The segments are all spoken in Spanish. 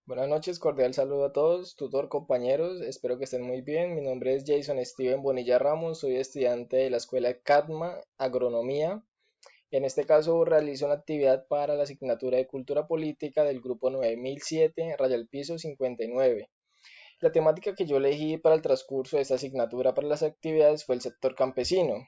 Buenas noches, cordial saludo a todos, tutor, compañeros, espero que estén muy bien. Mi nombre es Jason Steven Bonilla Ramos, soy estudiante de la escuela CADMA, Agronomía. En este caso realizo una actividad para la asignatura de Cultura Política del grupo 9007, raya al piso 59. La temática que yo elegí para el transcurso de esta asignatura para las actividades fue el sector campesino.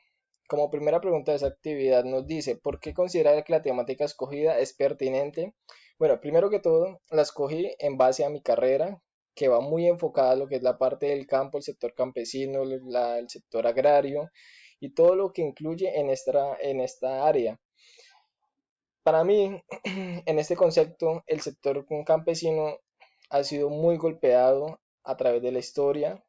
Como primera pregunta de esa actividad nos dice, ¿por qué considera que la temática escogida es pertinente? Bueno, primero que todo, la escogí en base a mi carrera, que va muy enfocada a lo que es la parte del campo, el sector campesino, el sector agrario y todo lo que incluye en esta área. Para mí, en este concepto, el sector campesino ha sido muy golpeado a través de la historia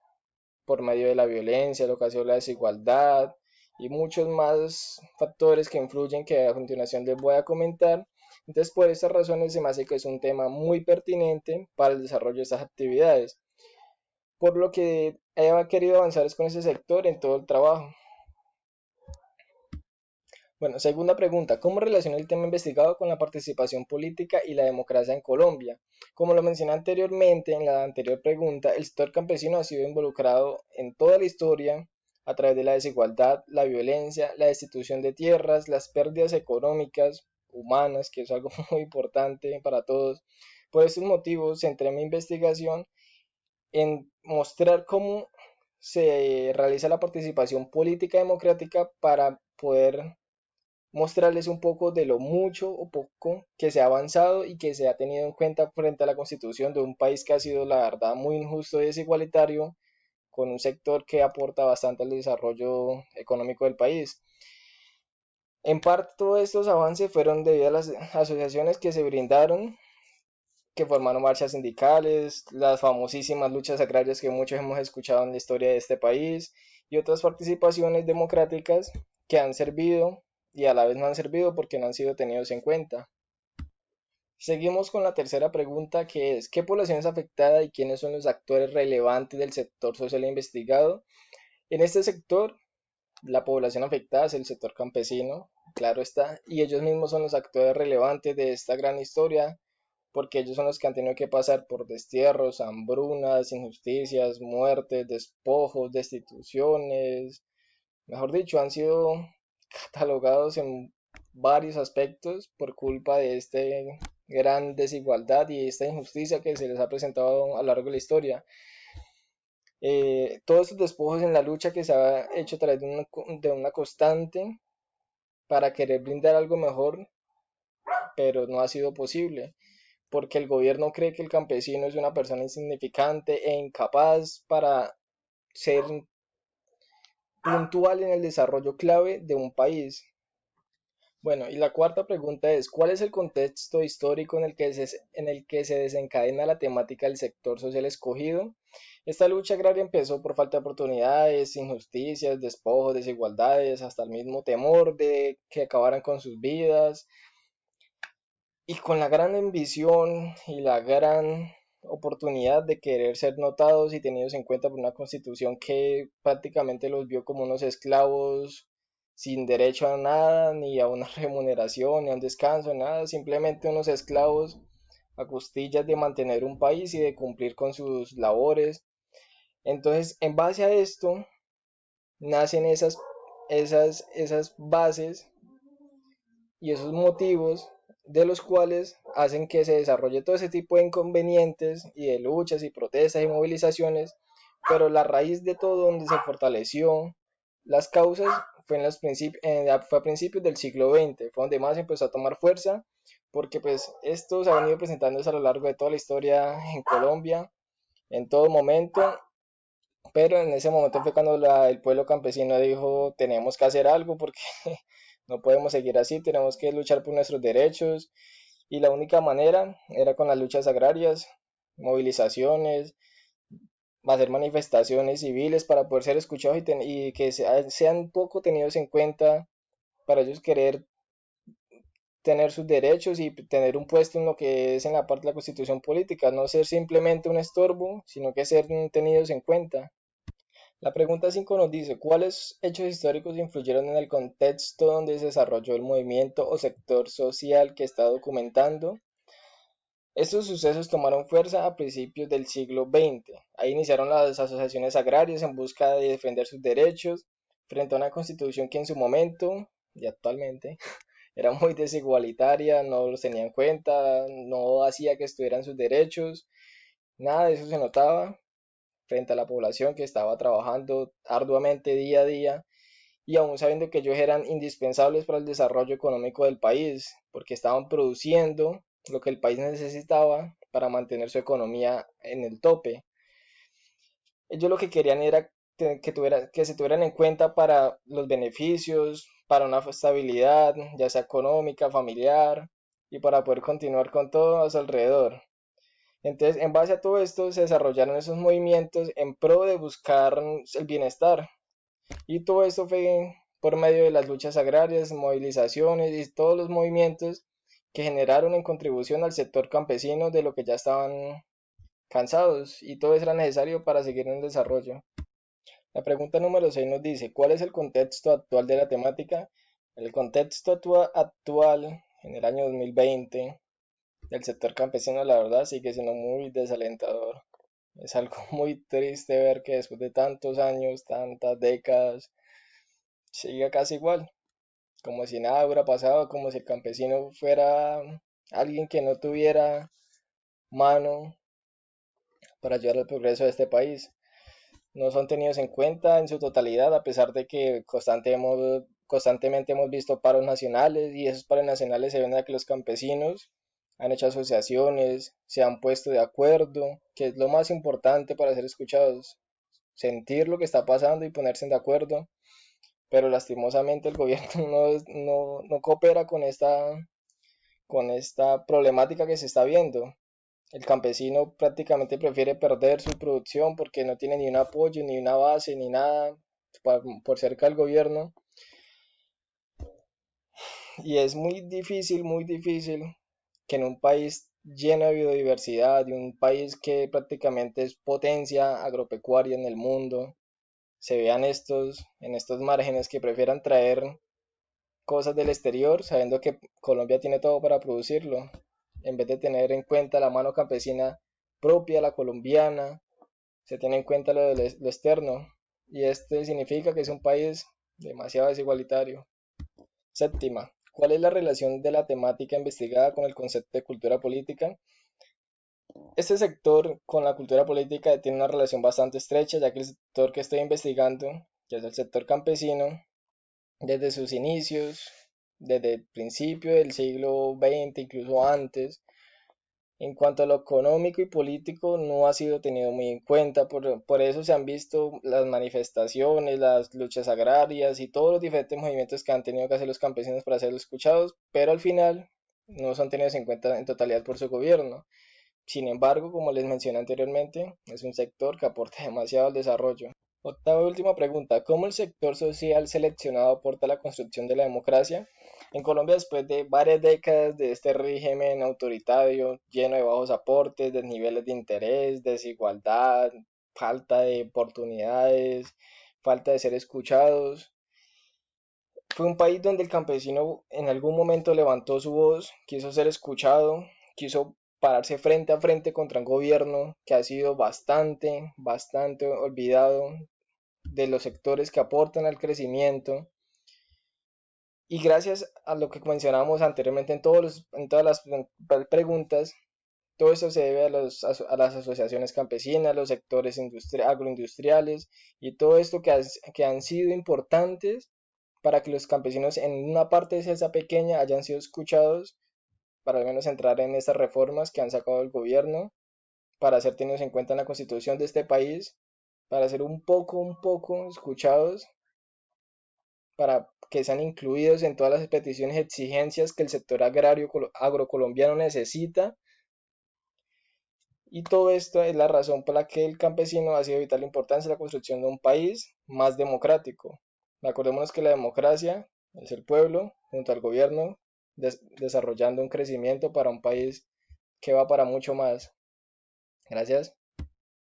por medio de la violencia, lo que ha sido la desigualdad y muchos más factores que influyen que a continuación les voy a comentar. Entonces, por estas razones se me hace que es un tema muy pertinente para el desarrollo de estas actividades, por lo que he querido avanzar es con ese sector en todo el trabajo. Bueno, segunda pregunta, ¿cómo relaciona el tema investigado con la participación política y la democracia en Colombia? Como lo mencioné anteriormente en la anterior pregunta, el sector campesino ha sido involucrado en toda la historia a través de la desigualdad, la violencia, la destitución de tierras, las pérdidas económicas, humanas, que es algo muy importante para todos. Por estos motivos, centré mi investigación en mostrar cómo se realiza la participación política democrática para poder mostrarles un poco de lo mucho o poco que se ha avanzado y que se ha tenido en cuenta frente a la constitución de un país que ha sido, la verdad, muy injusto y desigualitario, con un sector que aporta bastante al desarrollo económico del país. En parte, todos estos avances fueron debido a las asociaciones que se brindaron, que formaron marchas sindicales, las famosísimas luchas agrarias que muchos hemos escuchado en la historia de este país y otras participaciones democráticas que han servido y a la vez no han servido porque no han sido tenidos en cuenta. Seguimos con la tercera pregunta, que es ¿qué población es afectada y quiénes son los actores relevantes del sector social investigado? En este sector, la población afectada es el sector campesino, claro está, y ellos mismos son los actores relevantes de esta gran historia, porque ellos son los que han tenido que pasar por destierros, hambrunas, injusticias, muertes, despojos, destituciones, mejor dicho, han sido catalogados en varios aspectos por culpa de esta gran desigualdad y esta injusticia que se les ha presentado a lo largo de la historia. Todos estos despojos en la lucha que se ha hecho a través de una constante para querer brindar algo mejor, pero no ha sido posible, porque el gobierno cree que el campesino es una persona insignificante e incapaz para ser puntual en el desarrollo clave de un país. Bueno, y la cuarta pregunta es, ¿cuál es el contexto histórico en el que se desencadena la temática del sector social escogido? Esta lucha agraria empezó por falta de oportunidades, injusticias, despojos, desigualdades, hasta el mismo temor de que acabaran con sus vidas, y con la gran ambición y la gran oportunidad de querer ser notados y tenidos en cuenta por una constitución que prácticamente los vio como unos esclavos sin derecho a nada, ni a una remuneración, ni a un descanso, nada, simplemente unos esclavos a costillas de mantener un país y de cumplir con sus labores. Entonces, en base a esto, nacen esas bases y esos motivos de los cuales hacen que se desarrolle todo ese tipo de inconvenientes y de luchas y protestas y movilizaciones, pero la raíz de todo donde se fortaleció las causas fue, fue a principios del siglo XX, fue donde más empezó a tomar fuerza, porque pues esto se ha venido presentándose a lo largo de toda la historia en Colombia, en todo momento, pero en ese momento fue cuando el pueblo campesino dijo, tenemos que hacer algo porque no podemos seguir así, tenemos que luchar por nuestros derechos. Y la única manera era con las luchas agrarias, movilizaciones, hacer manifestaciones civiles para poder ser escuchados y que sean poco tenidos en cuenta para ellos querer tener sus derechos y tener un puesto en lo que es en la parte de la constitución política, no ser simplemente un estorbo, sino que ser tenidos en cuenta. La pregunta 5 nos dice, ¿cuáles hechos históricos influyeron en el contexto donde se desarrolló el movimiento o sector social que está documentando? Estos sucesos tomaron fuerza a principios del siglo XX. Ahí iniciaron las asociaciones agrarias en busca de defender sus derechos frente a una constitución que en su momento y actualmente era muy desigualitaria, no los tenía en cuenta, no hacía que estuvieran sus derechos, nada de eso se notaba frente a la población que estaba trabajando arduamente día a día y aún sabiendo que ellos eran indispensables para el desarrollo económico del país, porque estaban produciendo lo que el país necesitaba para mantener su economía en el tope. Ellos lo que querían era que se tuvieran en cuenta para los beneficios, para una estabilidad, ya sea económica, familiar, y para poder continuar con todo a su alrededor. Entonces, en base a todo esto, se desarrollaron esos movimientos en pro de buscar el bienestar. Y todo esto fue por medio de las luchas agrarias, movilizaciones y todos los movimientos que generaron en contribución al sector campesino de lo que ya estaban cansados y todo eso era necesario para seguir en el desarrollo. La pregunta número 6 nos dice, ¿cuál es el contexto actual de la temática? El contexto actual en el año 2020 del sector campesino, la verdad, sigue siendo muy desalentador. Es algo muy triste ver que después de tantos años, tantas décadas, sigue casi igual, como si nada hubiera pasado, como si el campesino fuera alguien que no tuviera mano para ayudar al progreso de este país. No son tenidos en cuenta en su totalidad, a pesar de que constantemente hemos visto paros nacionales y esos paros nacionales se ven a que los campesinos han hecho asociaciones, se han puesto de acuerdo, que es lo más importante para ser escuchados, sentir lo que está pasando y ponerse de acuerdo, pero lastimosamente el gobierno no coopera con esta problemática que se está viendo. El campesino prácticamente prefiere perder su producción porque no tiene ni un apoyo, ni una base, ni nada por cerca del gobierno. Y es muy difícil que en un país lleno de biodiversidad, y un país que prácticamente es potencia agropecuaria en el mundo, se vean en estos márgenes que prefieran traer cosas del exterior, sabiendo que Colombia tiene todo para producirlo, en vez de tener en cuenta la mano campesina propia, la colombiana, se tiene en cuenta lo externo, y este significa que es un país demasiado desigualitario. Séptima, ¿cuál es la relación de la temática investigada con el concepto de cultura política? Este sector con la cultura política tiene una relación bastante estrecha, ya que el sector que estoy investigando, que es el sector campesino, desde sus inicios, desde el principio del siglo XX, incluso antes, en cuanto a lo económico y político, no ha sido tenido muy en cuenta, por eso se han visto las manifestaciones, las luchas agrarias y todos los diferentes movimientos que han tenido que hacer los campesinos para ser escuchados, pero al final no son tenidos en cuenta en totalidad por su gobierno. Sin embargo, como les mencioné anteriormente, es un sector que aporta demasiado al desarrollo. Octava y última pregunta, ¿cómo el sector social seleccionado aporta a la construcción de la democracia? En Colombia, después de varias décadas de este régimen autoritario, lleno de bajos aportes, desniveles de interés, desigualdad, falta de oportunidades, falta de ser escuchados, fue un país donde el campesino en algún momento levantó su voz, quiso ser escuchado, quiso pararse frente a frente contra un gobierno que ha sido bastante olvidado de los sectores que aportan al crecimiento. Y gracias a lo que mencionamos anteriormente en todas las preguntas, todo esto se debe a las asociaciones campesinas, los sectores agroindustriales y todo esto que han sido importantes para que los campesinos en una parte de esa pequeña hayan sido escuchados, para al menos entrar en estas reformas que han sacado el gobierno, para ser tenidos en cuenta en la constitución de este país, para ser un poco escuchados, para que sean incluidos en todas las peticiones y exigencias que el sector agrario agrocolombiano necesita. Y todo esto es la razón por la que el campesino ha sido de vital importancia en la construcción de un país más democrático. Acordémonos que la democracia es el pueblo junto al gobierno desarrollando un crecimiento para un país que va para mucho más. Gracias.